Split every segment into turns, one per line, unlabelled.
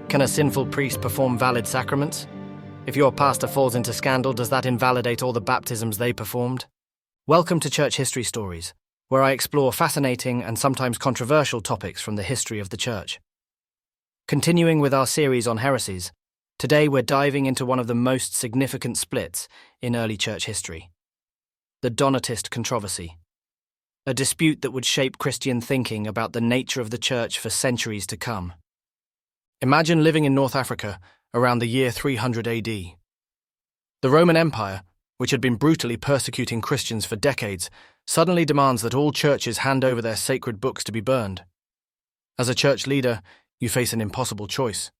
Can a sinful priest perform valid sacraments? If your pastor falls into scandal, does that invalidate all the baptisms they performed? Welcome to Church History Stories, where I explore fascinating and sometimes controversial topics from the history of the Church. Continuing with our series on heresies, today we're diving into one of the most significant splits in early Church history: the Donatist controversy, a dispute that would shape Christian thinking about the nature of the Church for centuries to come. Imagine living in North Africa around the year 300 AD. The Roman Empire, which had been brutally persecuting Christians for decades, suddenly demands that all churches hand over their sacred books to be burned. As a church leader, you face an impossible choice: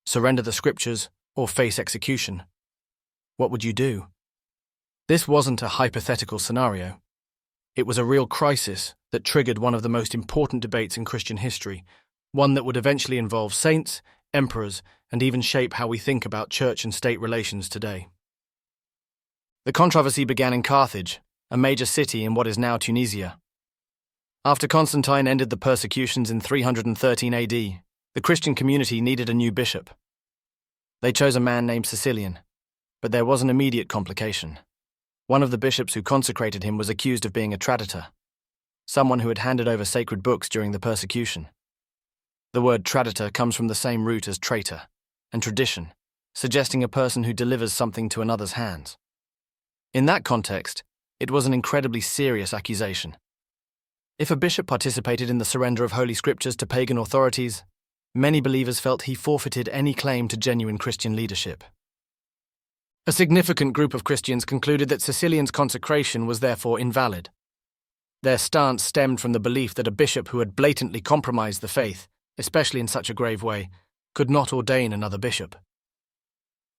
surrender the scriptures or face execution. What would you do? This wasn't a hypothetical scenario. It was a real crisis that triggered one of the most important debates in Christian history, one that would eventually involve saints, emperors, and even shape how we think about church and state relations today. The controversy began in Carthage, a major city in what is now Tunisia. After Constantine ended the persecutions in 313 AD, the Christian community needed a new bishop. They chose a man named Cecilian, but there was an immediate complication. One of the bishops who consecrated him was accused of being a traditor, someone who had handed over sacred books during the persecution. The word traditor comes from the same root as traitor and tradition, suggesting a person who delivers something to another's hands. In that context, it was an incredibly serious accusation. If a bishop participated in the surrender of holy scriptures to pagan authorities, many believers felt he forfeited any claim to genuine Christian leadership. A significant group of Christians concluded that Cecilian's consecration was therefore invalid. Their stance stemmed from the belief that a bishop who had blatantly compromised the faith, especially in such a grave way, could not ordain another bishop.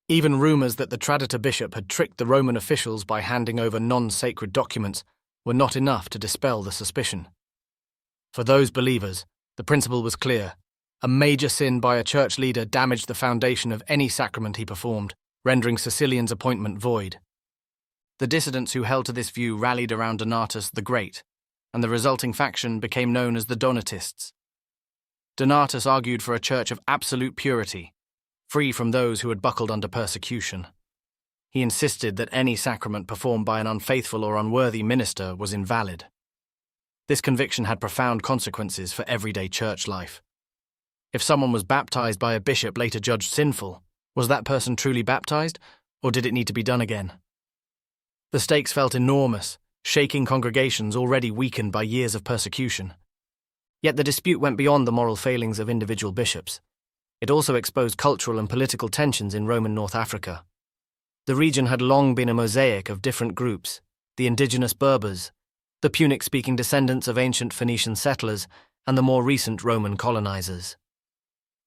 Even rumors that the traditor bishop had tricked the Roman officials by handing over non-sacred documents were not enough to dispel the suspicion. For those believers, the principle was clear: a major sin by a church leader damaged the foundation of any sacrament he performed, rendering Cecilian's appointment void. The dissidents who held to this view rallied around Donatus the Great, and the resulting faction became known as the Donatists. Donatus argued for a church of absolute purity, free from those who had buckled under persecution. He insisted that any sacrament performed by an unfaithful or unworthy minister was invalid. This conviction had profound consequences for everyday church life. If someone was baptized by a bishop later judged sinful, was that person truly baptized, or did it need to be done again? The stakes felt enormous, shaking congregations already weakened by years of persecution. Yet the dispute went beyond the moral failings of individual bishops. It also exposed cultural and political tensions in Roman North Africa. The region had long been a mosaic of different groups: the indigenous Berbers, the Punic-speaking descendants of ancient Phoenician settlers, and the more recent Roman colonizers.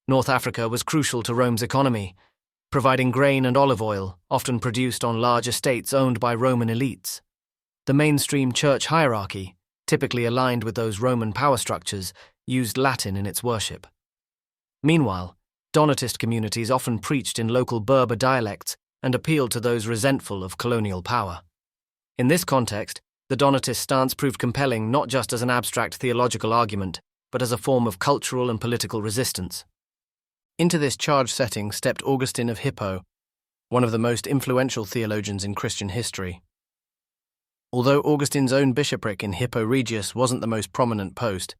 North Africa was crucial to Rome's economy, providing grain and olive oil, often produced on large estates owned by Roman elites. The mainstream church hierarchy, typically aligned with those Roman power structures, used Latin in its worship. Meanwhile, Donatist communities often preached in local Berber dialects and appealed to those resentful of colonial power. In this context, the Donatist stance proved compelling not just as an abstract theological argument, but as a form of cultural and political resistance. Into this charged setting stepped Augustine of Hippo, one of the most influential theologians in Christian history. Although Augustine's own bishopric in Hippo Regius wasn't the most prominent post,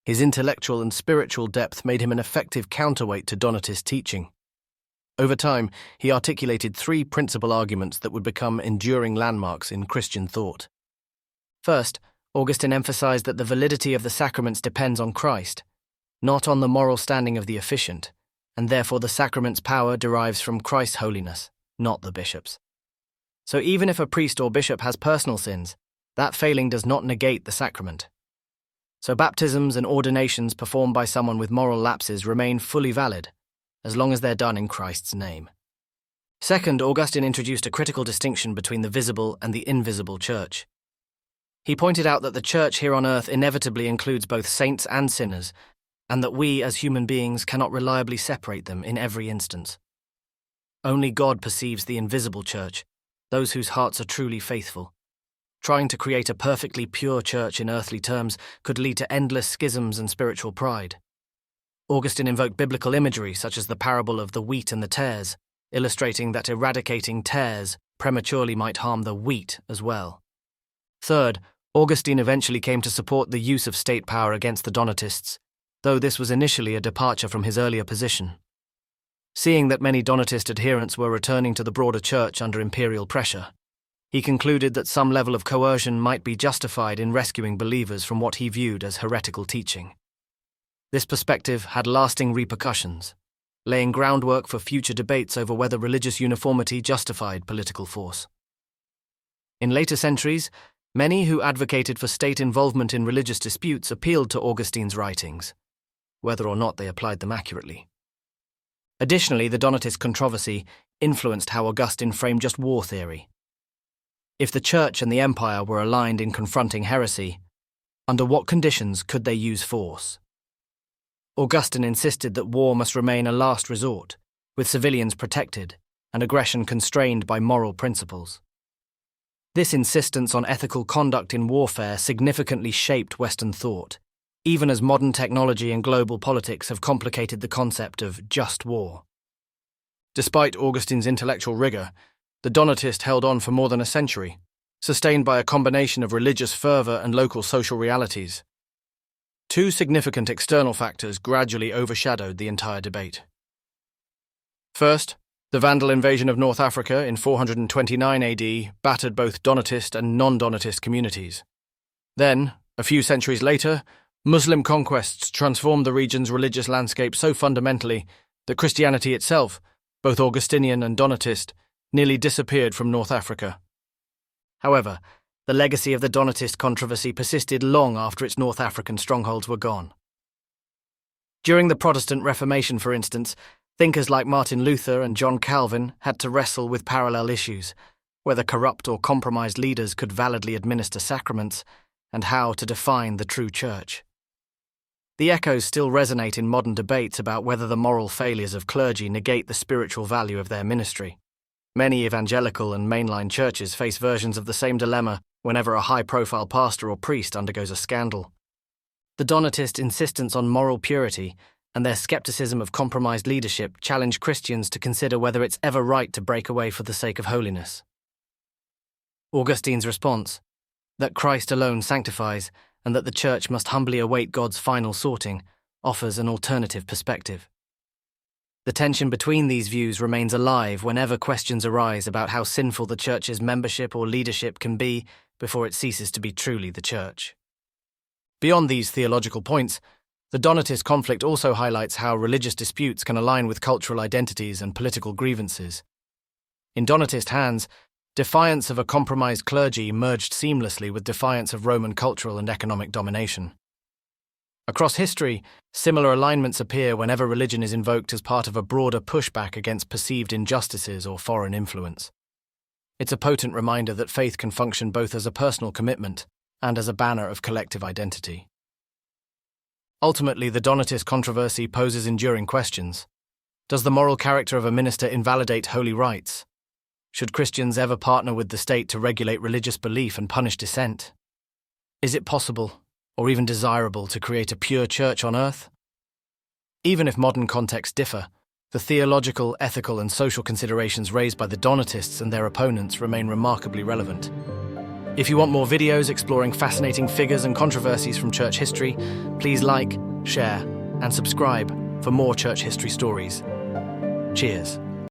his intellectual and spiritual depth made him an effective counterweight to Donatist teaching. Over time, he articulated three principal arguments that would become enduring landmarks in Christian thought. First, Augustine emphasized that the validity of the sacraments depends on Christ, not on the moral standing of the officiant, and therefore the sacrament's power derives from Christ's holiness, not the bishop's. So even if a priest or bishop has personal sins, that failing does not negate the sacrament. So baptisms and ordinations performed by someone with moral lapses remain fully valid, as long as they're done in Christ's name. Second, Augustine introduced a critical distinction between the visible and the invisible church. He pointed out that the church here on earth inevitably includes both saints and sinners, and that we as human beings cannot reliably separate them in every instance. Only God perceives the invisible church, those whose hearts are truly faithful. Trying to create a perfectly pure church in earthly terms could lead to endless schisms and spiritual pride. Augustine invoked biblical imagery such as the parable of the wheat and the tares, illustrating that eradicating tares prematurely might harm the wheat as well. Third, Augustine eventually came to support the use of state power against the Donatists, though this was initially a departure from his earlier position. Seeing that many Donatist adherents were returning to the broader church under imperial pressure, he concluded that some level of coercion might be justified in rescuing believers from what he viewed as heretical teaching. This perspective had lasting repercussions, laying groundwork for future debates over whether religious uniformity justified political force. In later centuries, many who advocated for state involvement in religious disputes appealed to Augustine's writings, whether or not they applied them accurately. Additionally, the Donatist controversy influenced how Augustine framed just war theory. If the Church and the Empire were aligned in confronting heresy, under what conditions could they use force? Augustine insisted that war must remain a last resort, with civilians protected and aggression constrained by moral principles. This insistence on ethical conduct in warfare significantly shaped Western thought, even as modern technology and global politics have complicated the concept of just war. Despite Augustine's intellectual rigor, the Donatists held on for more than a century, sustained by a combination of religious fervor and local social realities. Two significant external factors gradually overshadowed the entire debate. First, the Vandal invasion of North Africa in 429 AD battered both Donatist and non-Donatist communities. Then, a few centuries later, Muslim conquests transformed the region's religious landscape so fundamentally that Christianity itself, both Augustinian and Donatist, nearly disappeared from North Africa. However, the legacy of the Donatist controversy persisted long after its North African strongholds were gone. During the Protestant Reformation, for instance, thinkers like Martin Luther and John Calvin had to wrestle with parallel issues, whether corrupt or compromised leaders could validly administer sacraments, and how to define the true church. The echoes still resonate in modern debates about whether the moral failures of clergy negate the spiritual value of their ministry. Many evangelical and mainline churches face versions of the same dilemma whenever a high-profile pastor or priest undergoes a scandal. The Donatist insistence on moral purity and their skepticism of compromised leadership challenge Christians to consider whether it's ever right to break away for the sake of holiness. Augustine's response, that Christ alone sanctifies and that the Church must humbly await God's final sorting, offers an alternative perspective. The tension between these views remains alive whenever questions arise about how sinful the Church's membership or leadership can be before it ceases to be truly the Church. Beyond these theological points, the Donatist conflict also highlights how religious disputes can align with cultural identities and political grievances. In Donatist hands, defiance of a compromised clergy merged seamlessly with defiance of Roman cultural and economic domination. Across history, similar alignments appear whenever religion is invoked as part of a broader pushback against perceived injustices or foreign influence. It's a potent reminder that faith can function both as a personal commitment and as a banner of collective identity. Ultimately, the Donatist controversy poses enduring questions. Does the moral character of a minister invalidate holy rites? Should Christians ever partner with the state to regulate religious belief and punish dissent? Is it possible, or even desirable, to create a pure church on earth? Even if modern contexts differ, the theological, ethical, and social considerations raised by the Donatists and their opponents remain remarkably relevant. If you want more videos exploring fascinating figures and controversies from church history, please like, share, and subscribe for more church history stories. Cheers.